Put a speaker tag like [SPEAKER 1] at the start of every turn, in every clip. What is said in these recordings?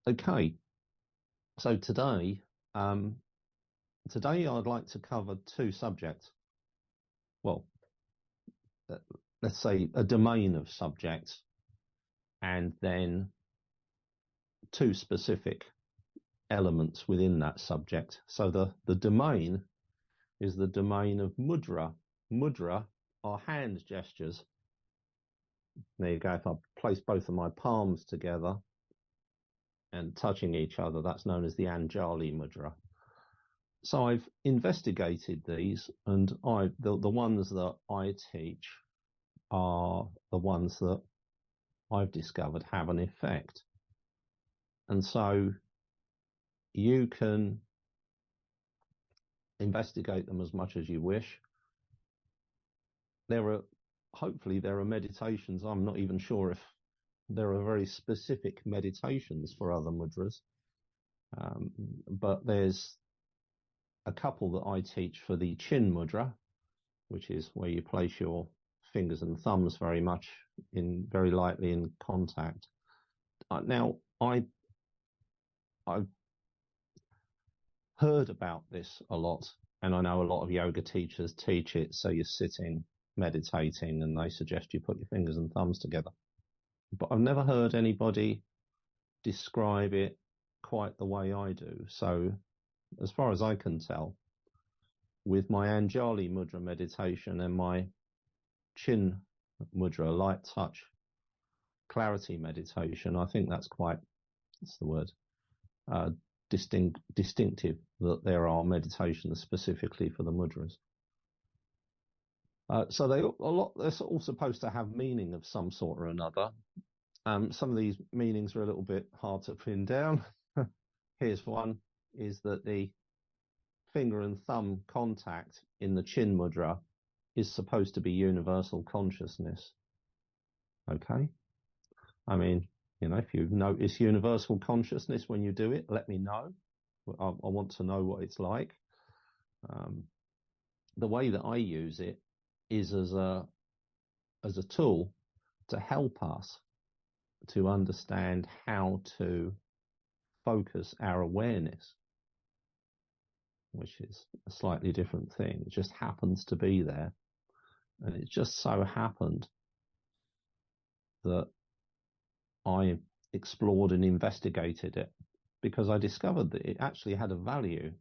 [SPEAKER 1] Okay, so today I'd like to cover two subjects. Well, let's say a domain of subjects, and then two specific elements within that subject. So the domain is the domain of mudra. Mudra are hand gestures. There you go. If I place both of my palms together and touching each other, that's known as the Anjali Mudra. So I've investigated these, and the ones that I teach are the ones that I've discovered have an effect. And so you can investigate them as much as you wish. Hopefully there are meditations. I'm not even sure if there are very specific meditations for other mudras. But there's a couple that I teach for the chin mudra, which is where you place your fingers and thumbs very lightly in contact. Now, I've heard about this a lot, and I know a lot of yoga teachers teach it. So you're sitting, meditating, and they suggest you put your fingers and thumbs together. But I've never heard anybody describe it quite the way I do. So as far as I can tell, with my Anjali Mudra meditation and my chin mudra, light touch, clarity meditation, I think that's quite, what's the word, distinctive, that there are meditations specifically for the mudras. So they're all supposed to have meaning of some sort or another. Some of these meanings are a little bit hard to pin down. Here's one, is that the finger and thumb contact in the chin mudra is supposed to be universal consciousness. Okay? I mean, if you notice universal consciousness when you do it, let me know. I want to know what it's like. The way that I use it is as a tool to help us to understand how to focus our awareness, which is a slightly different thing. It just happens to be there. And it just so happened that I explored and investigated it because I discovered that it actually had a value.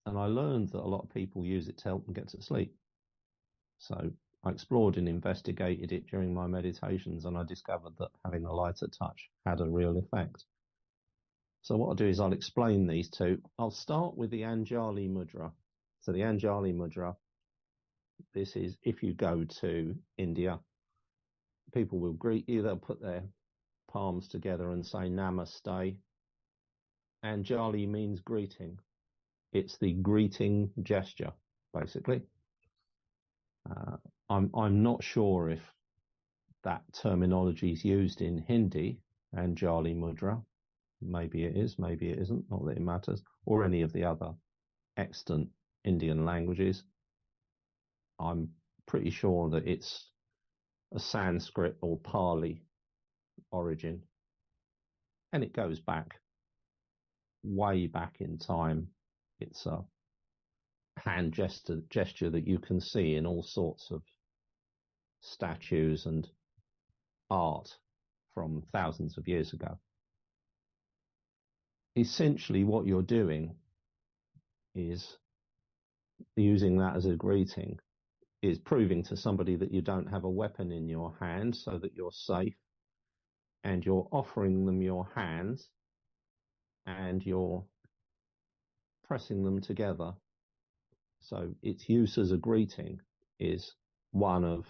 [SPEAKER 1] And I learned that a lot of people use it to help them get to sleep. So I explored and investigated it during my meditations, and I discovered that having a lighter touch had a real effect. So what I'll do is I'll explain these two. I'll start with the Anjali Mudra. So the Anjali Mudra, this is if you go to India, people will greet you. They'll put their palms together and say Namaste. Anjali means greeting. It's the greeting gesture, basically. I'm not sure if that terminology is used in Hindi, Anjali Mudra. Maybe it is, maybe it isn't, not that it matters, or any of the other extant Indian languages. I'm pretty sure that it's a Sanskrit or Pali origin, and it goes back, way back in time. It's a hand gesture that you can see in all sorts of statues and art from thousands of years ago. Essentially, what you're doing is using that as a greeting, is proving to somebody that you don't have a weapon in your hand so that you're safe, and you're offering them your hands and you're pressing them together. So its use as a greeting is one of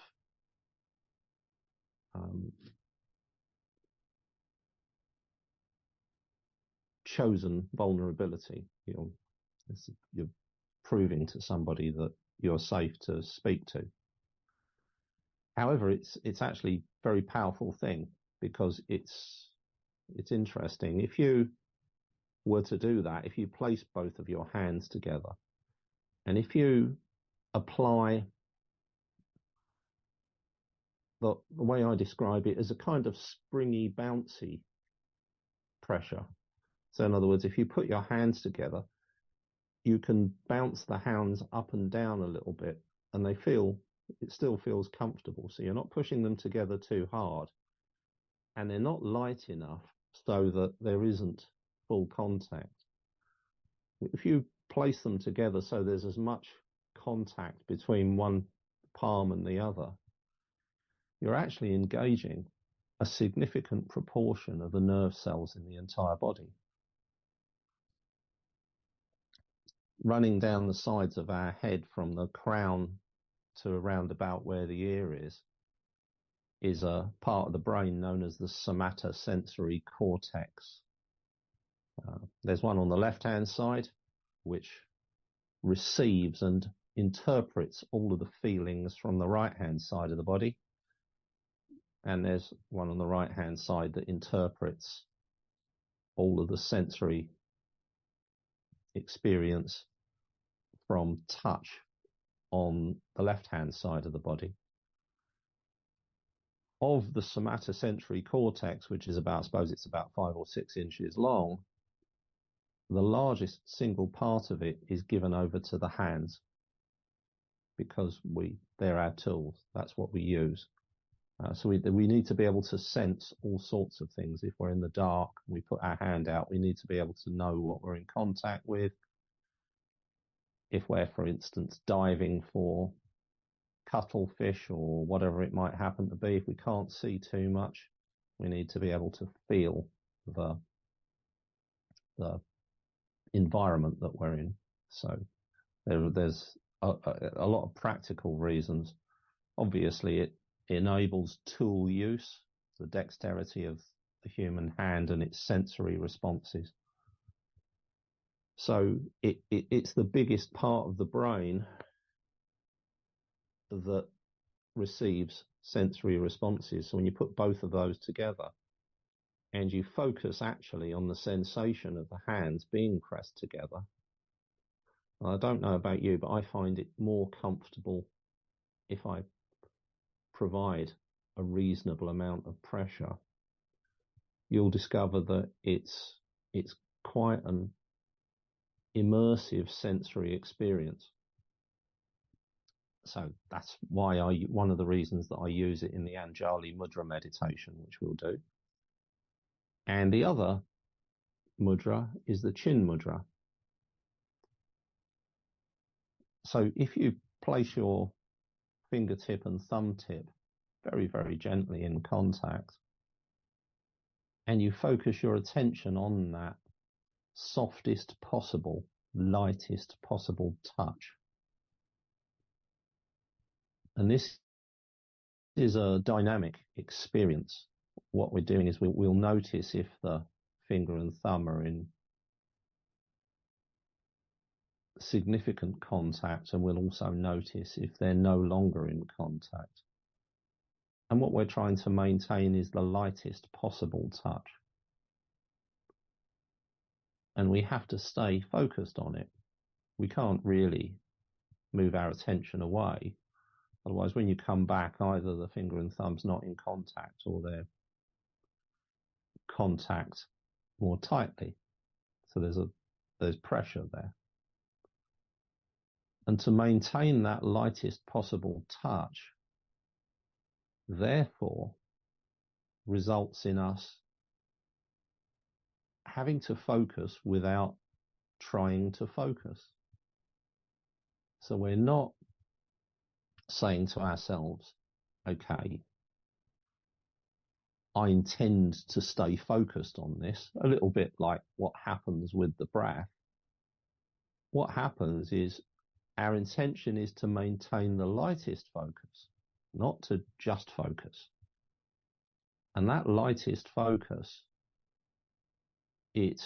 [SPEAKER 1] chosen vulnerability. You're proving to somebody that you're safe to speak to. However, it's actually a very powerful thing, because it's interesting. If you were to do that, if you place both of your hands together, and if you apply the way I describe it as a kind of springy, bouncy pressure. So in other words, if you put your hands together, you can bounce the hands up and down a little bit, and it still feels comfortable. So you're not pushing them together too hard, and they're not light enough so that there isn't full contact. If you place them together so there's as much contact between one palm and the other, you're actually engaging a significant proportion of the nerve cells in the entire body. Running down the sides of our head from the crown to around about where the ear is a part of the brain known as the somatosensory cortex. There's one on the left-hand side, which receives and interprets all of the feelings from the right-hand side of the body. And there's one on the right-hand side that interprets all of the sensory experience from touch on the left-hand side of the body. Of the somatosensory cortex, which is about 5 or 6 inches long, the largest single part of it is given over to the hands because they're our tools. That's what we use. So we need to be able to sense all sorts of things. If we're in the dark, we put our hand out, we need to be able to know what we're in contact with. If we're, for instance, diving for cuttlefish or whatever it might happen to be, if we can't see too much, we need to be able to feel the environment that we're in. So there's a lot of practical reasons. Obviously, it enables tool use, the dexterity of the human hand and its sensory responses. So it's the biggest part of the brain that receives sensory responses. So when you put both of those together and you focus actually on the sensation of the hands being pressed together, I don't know about you, but I find it more comfortable if I provide a reasonable amount of pressure. You'll discover that it's quite an immersive sensory experience. So that's why one of the reasons that I use it in the Anjali Mudra meditation, which we'll do. And the other mudra is the chin mudra. So if you place your fingertip and thumb tip very, very gently in contact, and you focus your attention on that softest possible, lightest possible touch. And this is a dynamic experience. What we're doing is we'll notice if the finger and thumb are in significant contact, and we'll also notice if they're no longer in contact. And what we're trying to maintain is the lightest possible touch. And we have to stay focused on it. We can't really move our attention away. Otherwise, when you come back, either the finger and thumb's not in contact or they're contact more tightly. So there's pressure there. And to maintain that lightest possible touch, therefore, results in us having to focus without trying to focus. So we're not saying to ourselves, okay, I intend to stay focused on this, a little bit like what happens with the breath. What happens is our intention is to maintain the lightest focus, not to just focus. And that lightest focus, it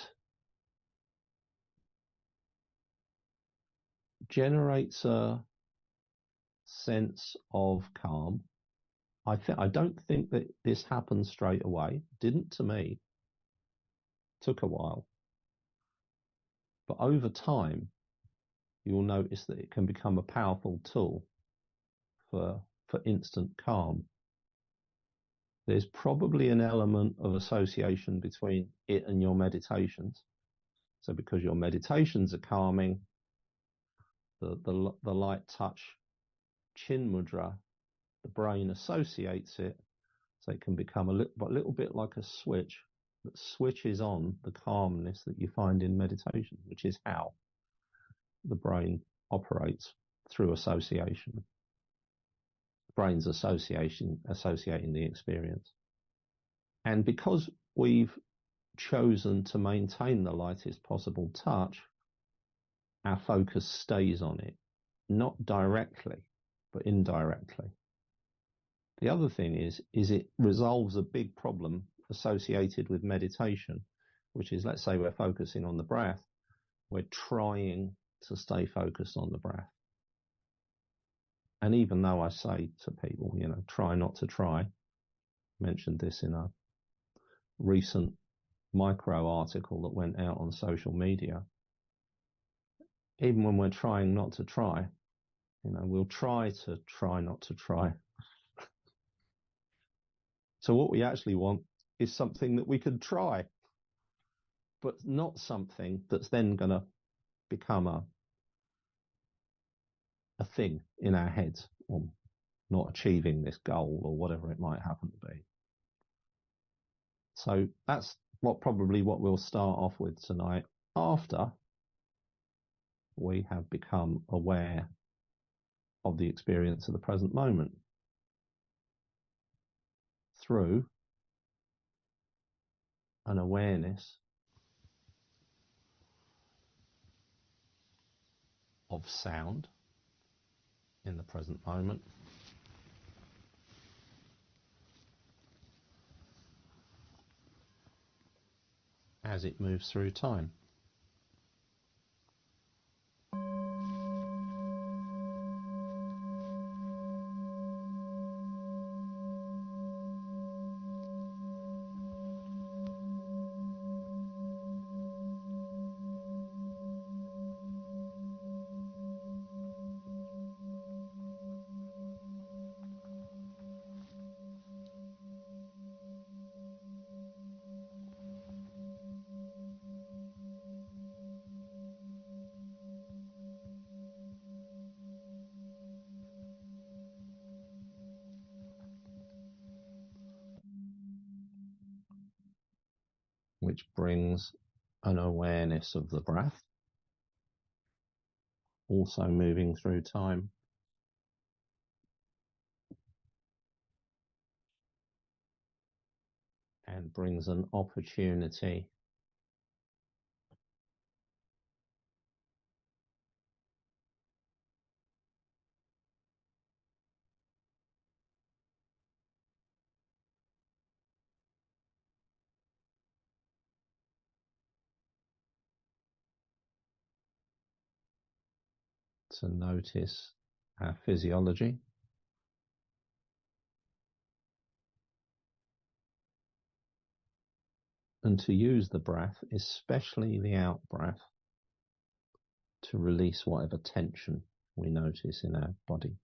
[SPEAKER 1] generates a sense of calm. I don't think that this happens straight away. Didn't to me. Took a while. But over time, you'll notice that it can become a powerful tool for instant calm. there's probably an element of association between it and your meditations. So because your meditations are calming, the light touch chin mudra, the brain associates it, so it can become a little bit like a switch that switches on the calmness that you find in meditation, which is how the brain operates, through association. The brain's associating the experience. And because we've chosen to maintain the lightest possible touch, our focus stays on it, not directly, but indirectly. The other thing is it resolves a big problem associated with meditation, which is, let's say we're focusing on the breath, we're trying to stay focused on the breath. And even though I say to people, try not to try, mentioned this in a recent micro article that went out on social media, even when we're trying not to try, we'll try not to try. So what we actually want is something that we could try, but not something that's then going to become a thing in our heads, or not achieving this goal, or whatever it might happen to be. So that's probably what we'll start off with tonight, after we have become aware of the experience of the present moment through an awareness of sound in the present moment, as it moves through time. Which brings an awareness of the breath, also moving through time, and brings an opportunity to notice our physiology, and to use the breath, especially the out breath, to release whatever tension we notice in our body.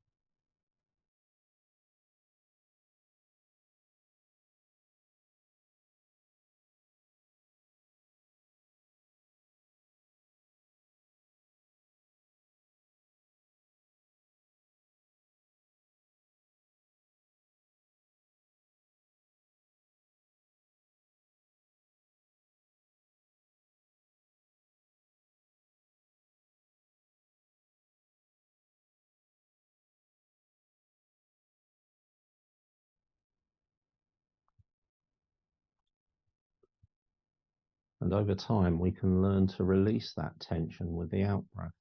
[SPEAKER 1] And over time, we can learn to release that tension with the out breath.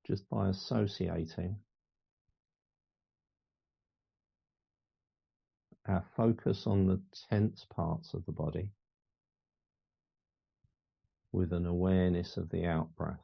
[SPEAKER 1] Just by associating our focus on the tense parts of the body with an awareness of the out breath.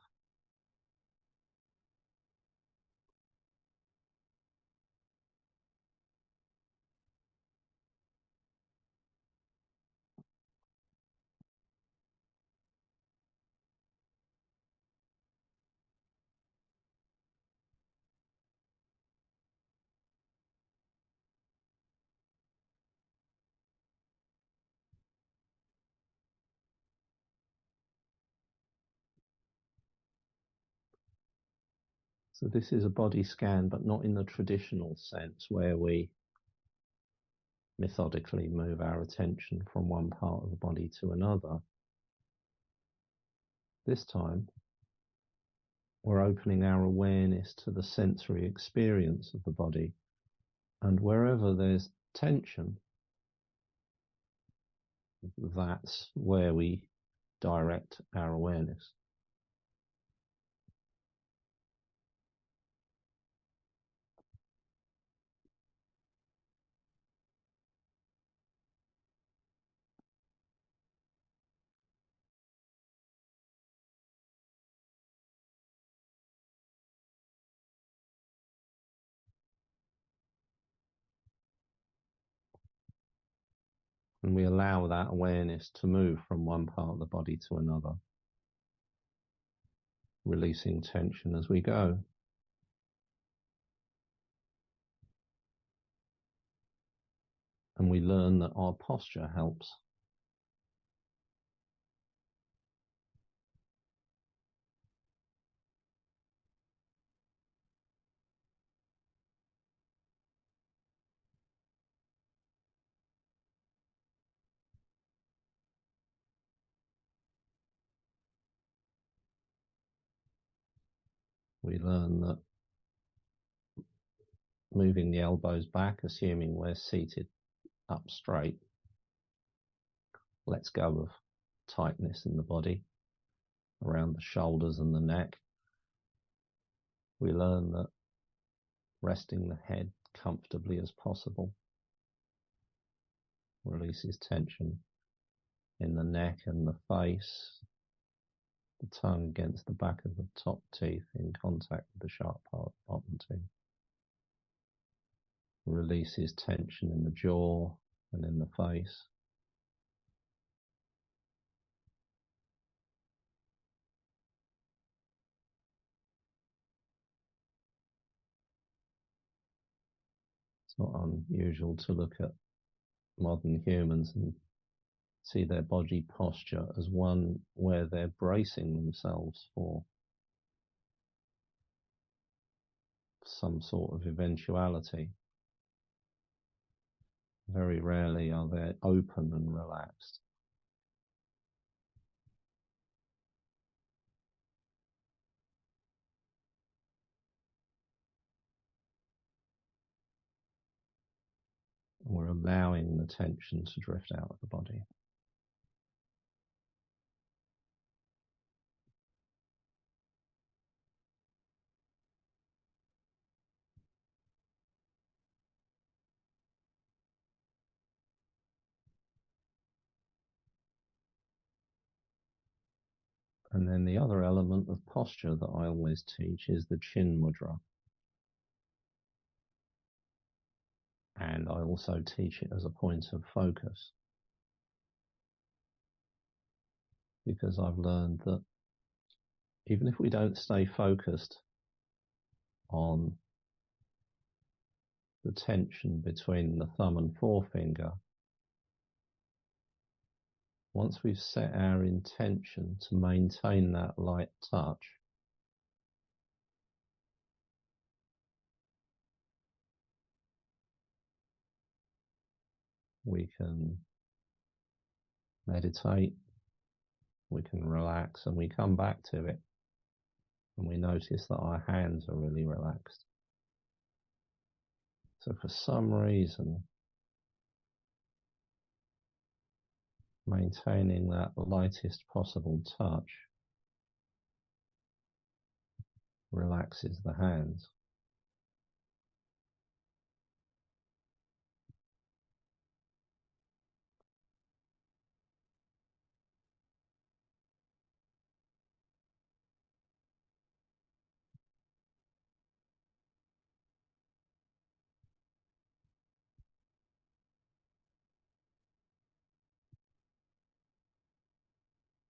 [SPEAKER 1] So this is a body scan, but not in the traditional sense where we methodically move our attention from one part of the body to another. This time, we're opening our awareness to the sensory experience of the body. And wherever there's tension, that's where we direct our awareness. And we allow that awareness to move from one part of the body to another, releasing tension as we go. And we learn that our posture helps. We learn that moving the elbows back, assuming we're seated up straight, lets go of tightness in the body around the shoulders and the neck. We learn that resting the head comfortably as possible releases tension in the neck and the face, the tongue against the back of the top teeth in contact with the sharp part of the bottom teeth. Releases tension in the jaw and in the face. It's not unusual to look at modern humans and see their body posture as one where they're bracing themselves for some sort of eventuality. Very rarely are they open and relaxed. We're allowing the tension to drift out of the body. And then the other element of posture that I always teach is the chin mudra. And I also teach it as a point of focus, because I've learned that even if we don't stay focused on the tension between the thumb and forefinger, once we've set our intention to maintain that light touch, we can meditate, we can relax, and we come back to it, and we notice that our hands are really relaxed. So for some reason, maintaining that lightest possible touch relaxes the hands.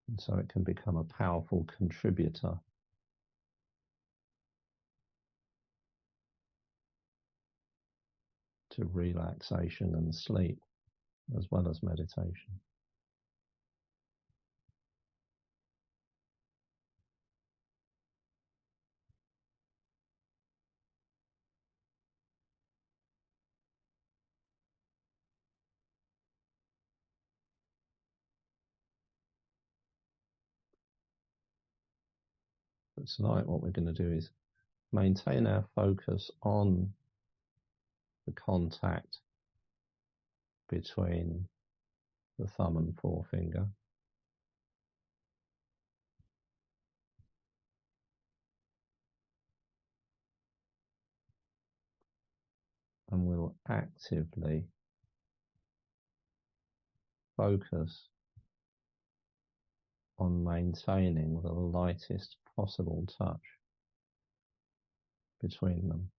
[SPEAKER 1] And so it can become a powerful contributor to relaxation and sleep, as well as meditation. tonight what we're going to do is maintain our focus on the contact between the thumb and forefinger, and we'll actively focus on maintaining the lightest possible touch between them.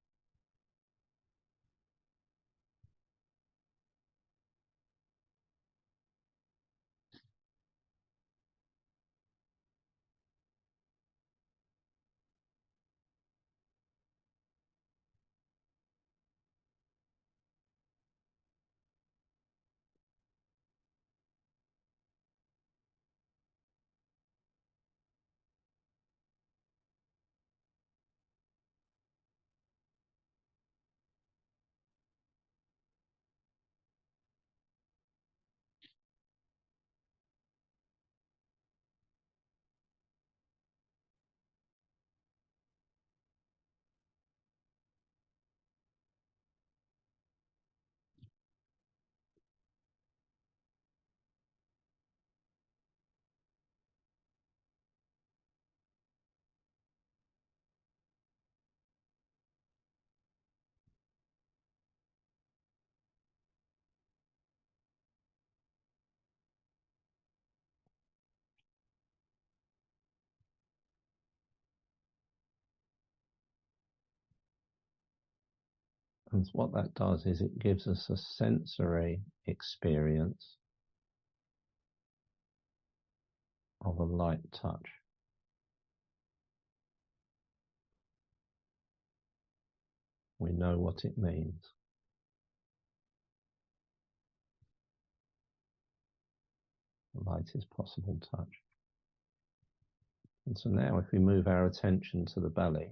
[SPEAKER 1] And what that does is it gives us a sensory experience of a light touch. We know what it means. The lightest possible touch. And so now if we move our attention to the belly,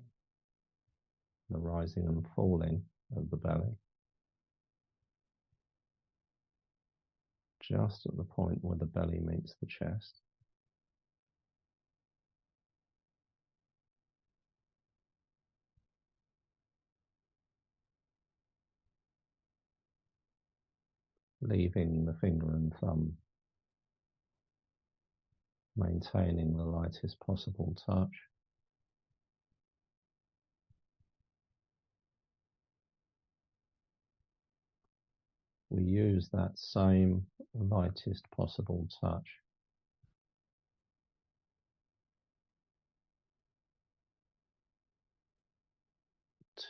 [SPEAKER 1] the rising and falling of the belly, just at the point where the belly meets the chest, leaving the finger and thumb, maintaining the lightest possible touch. We use that same lightest possible touch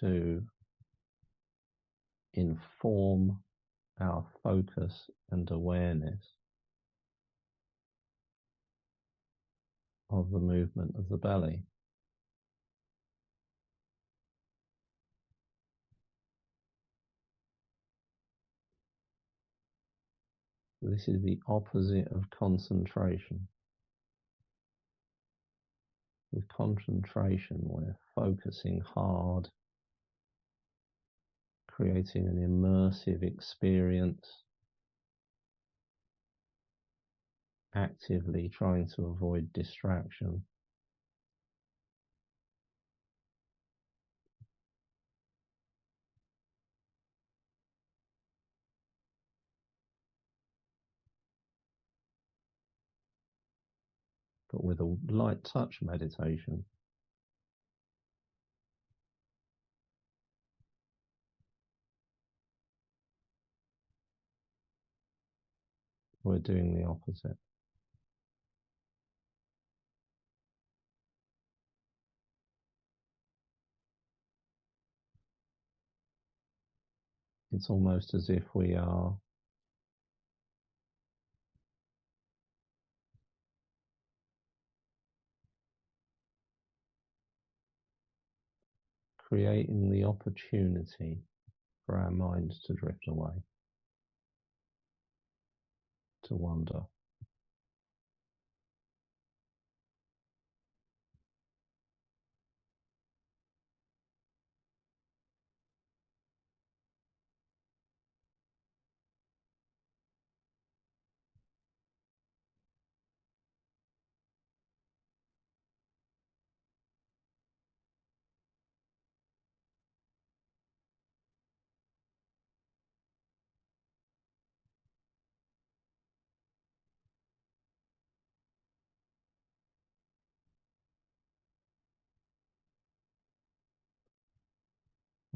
[SPEAKER 1] to inform our focus and awareness of the movement of the belly. This is the opposite of concentration. With concentration, we're focusing hard, creating an immersive experience, actively trying to avoid distraction. But with a light touch meditation, we're doing the opposite. It's almost as if we are creating the opportunity for our minds to drift away, to wander.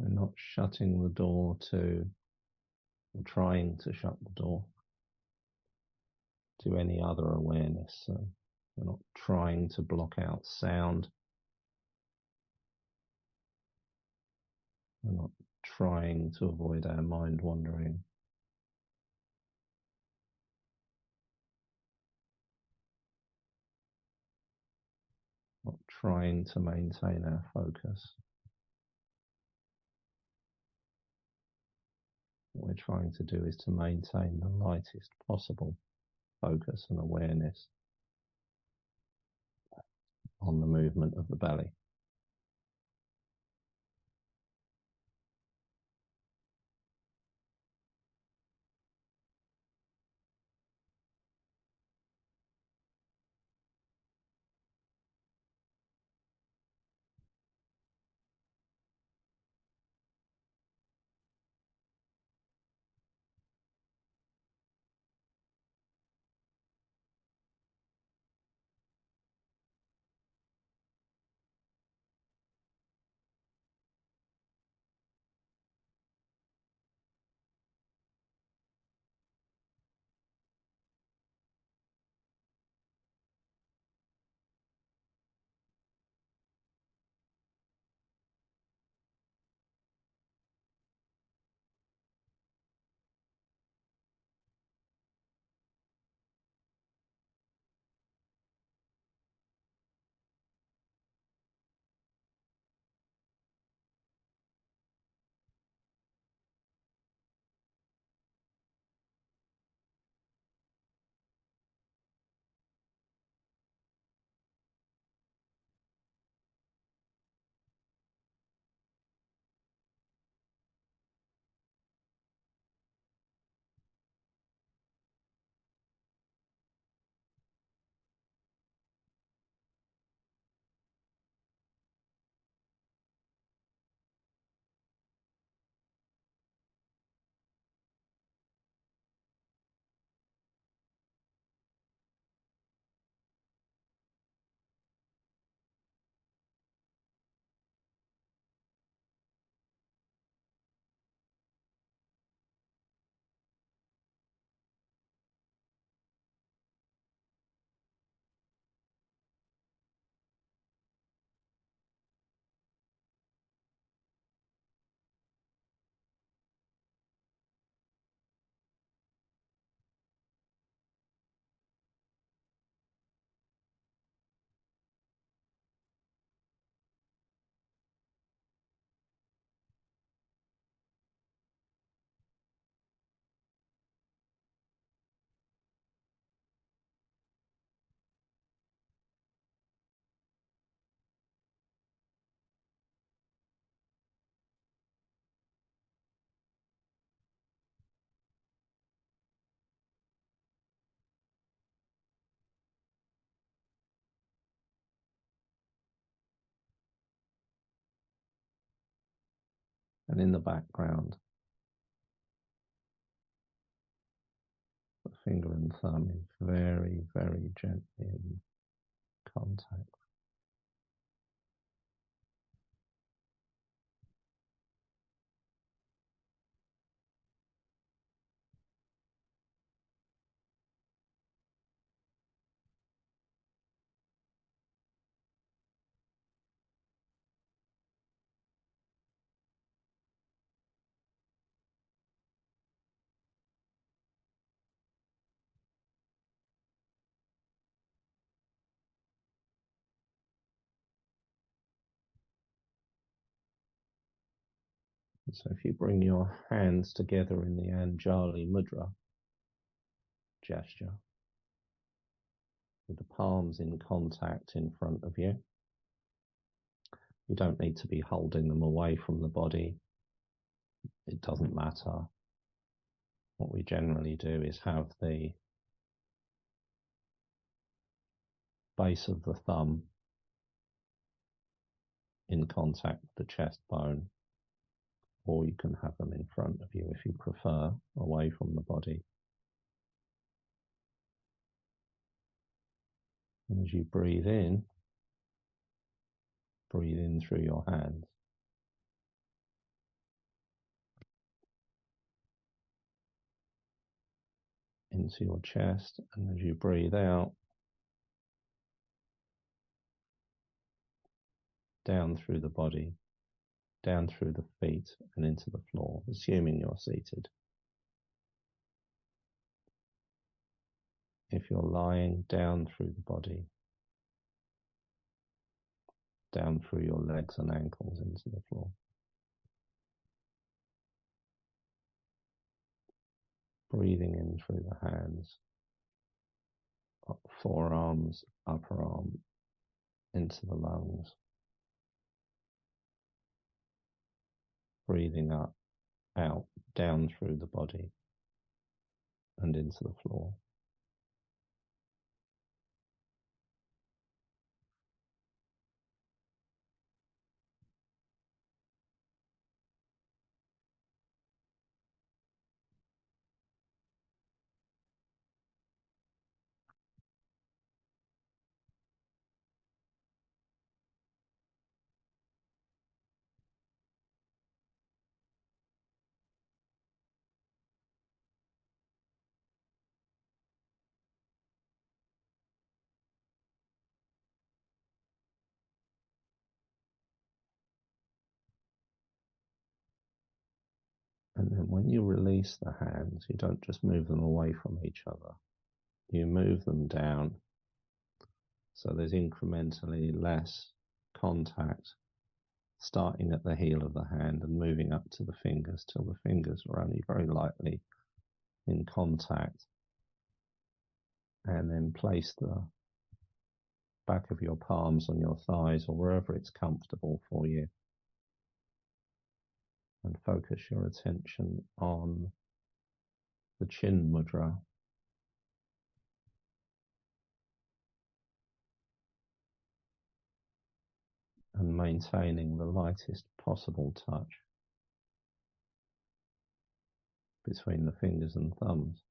[SPEAKER 1] We're not shutting the door to, or trying to shut the door to any other awareness. So we're not trying to block out sound. We're not trying to avoid our mind wandering. Not trying to maintain our focus. What we're trying to do is to maintain the lightest possible focus and awareness on the movement of the belly. And in the background, the finger and thumb is very, very gently in contact. So if you bring your hands together in the Anjali Mudra gesture, with the palms in contact in front of you, you don't need to be holding them away from the body. It doesn't matter. What we generally do is have the base of the thumb in contact with the chest bone, or you can have them in front of you if you prefer, away from the body. And as you breathe in through your hands. into your chest, and as you breathe out, down through the body, down through the feet and into the floor, assuming you're seated. If you're lying, down through the body, down through your legs and ankles into the floor. Breathing in through the hands, forearms, upper arm, into the lungs. Breathing up, out, down through the body and into the floor. And then when you release the hands, you don't just move them away from each other. You move them down so there's incrementally less contact, starting at the heel of the hand and moving up to the fingers till the fingers are only very lightly in contact. And then place the back of your palms on your thighs or wherever it's comfortable for you. And focus your attention on the chin mudra. And maintaining the lightest possible touch between the fingers and thumbs.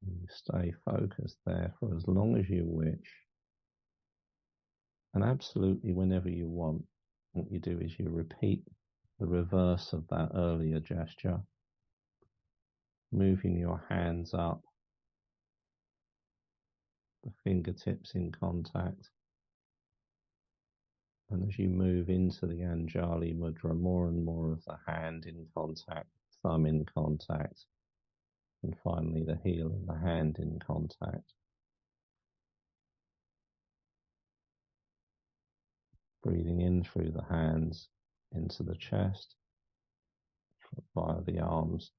[SPEAKER 1] And you stay focused there for as long as you wish. And absolutely whenever you want, what you do is you repeat the reverse of that earlier gesture, moving your hands up, the fingertips in contact. And as you move into the Anjali Mudra, more and more of the hand in contact, thumb in contact, and finally the heel of the hand in contact. Breathing in through the hands into the chest, via the arms.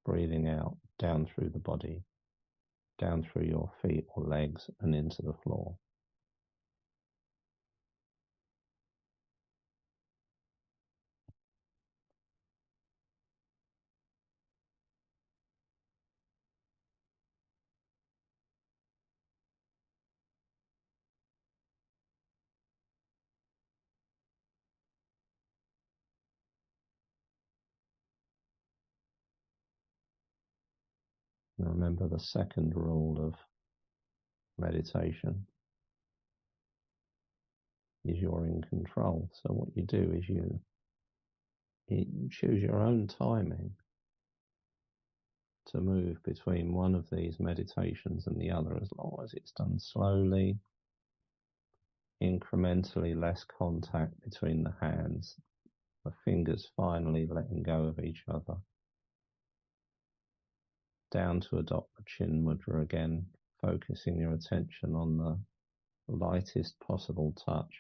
[SPEAKER 1] Breathing out down through the body, down through your feet or legs and into the floor. And remember the second rule of meditation is you're in control. So what you do is you choose your own timing to move between one of these meditations and the other, as long as it's done slowly, incrementally less contact between the hands, the fingers finally letting go of each other. Down to adopt the chin mudra again, focusing your attention on the lightest possible touch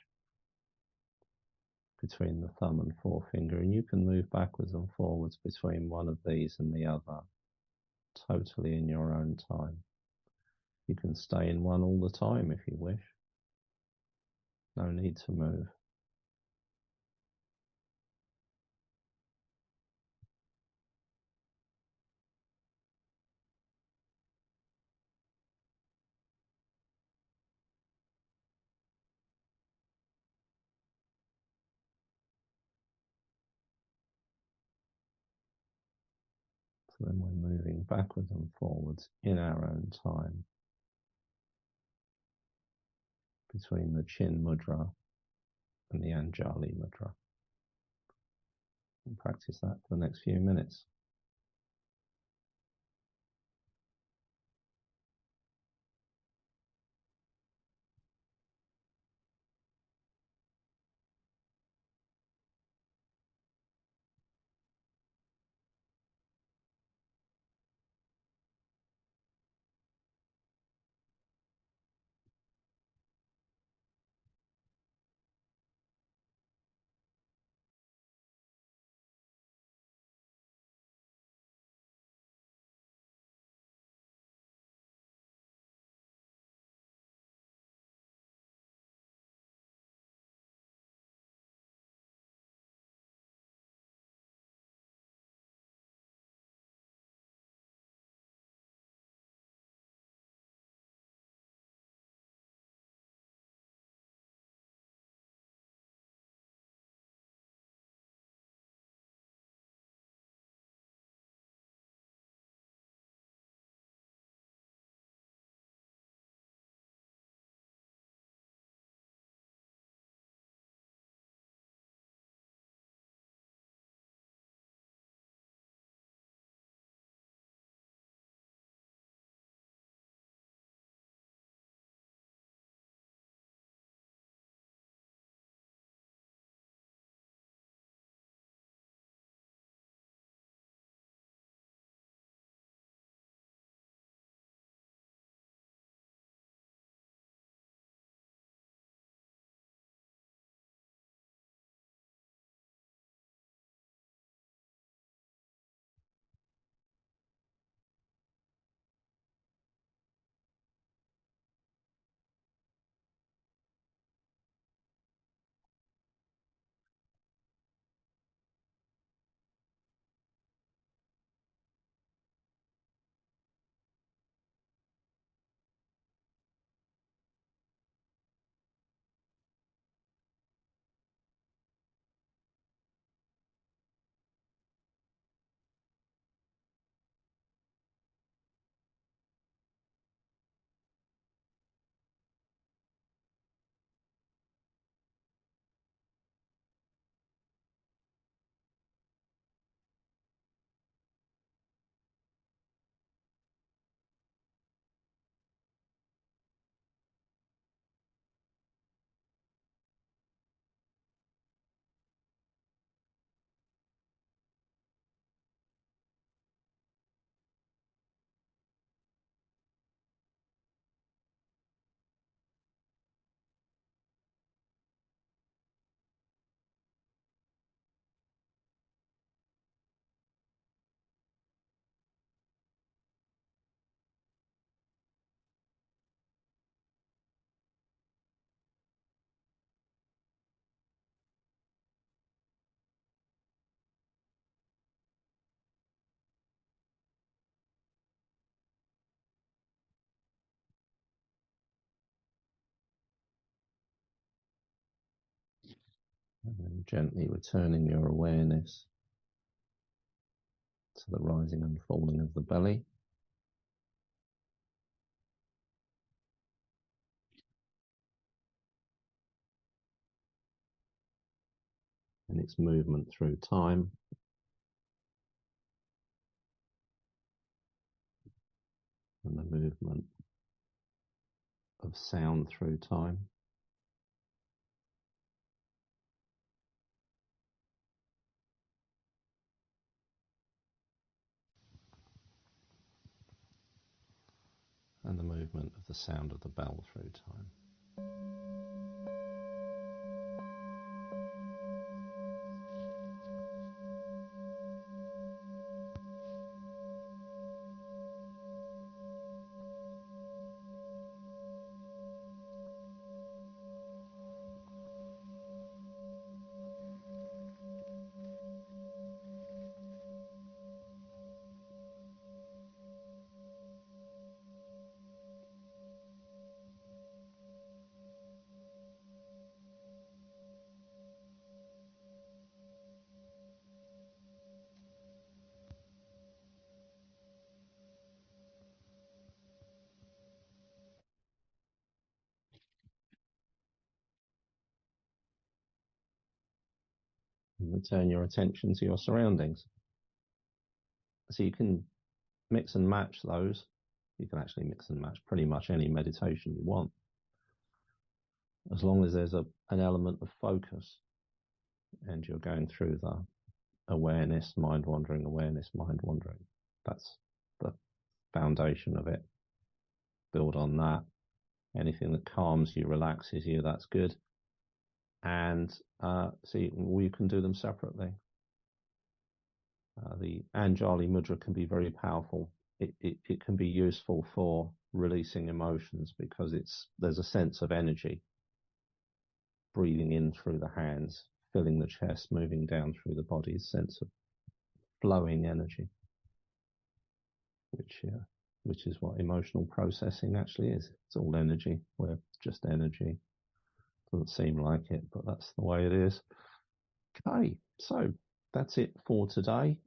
[SPEAKER 1] between the thumb and forefinger, and you can move backwards and forwards between one of these and the other, totally in your own time. You can stay in one all the time if you wish. No need to move. So then we're moving backwards and forwards in our own time between the Chin Mudra and the Anjali Mudra. And practice that for the next few minutes. And then gently returning your awareness to the rising and falling of the belly. And its movement through time. And the movement of sound through time. And the movement of the sound of the bell through time. and return your attention to your surroundings. So you can mix and match those. You can actually mix and match pretty much any meditation you want, as long as there's an element of focus and you're going through the awareness, mind wandering, awareness, mind wandering. That's the foundation of it. Build on that. Anything that calms you, relaxes you, that's good. And see, you can do them separately. The Anjali Mudra can be very powerful. It can be useful for releasing emotions because there's a sense of energy, breathing in through the hands, filling the chest, moving down through the body, sense of flowing energy, which is what emotional processing actually is. It's all energy. We're just energy. Doesn't seem like it, but that's the way it is. Okay, so that's it for today.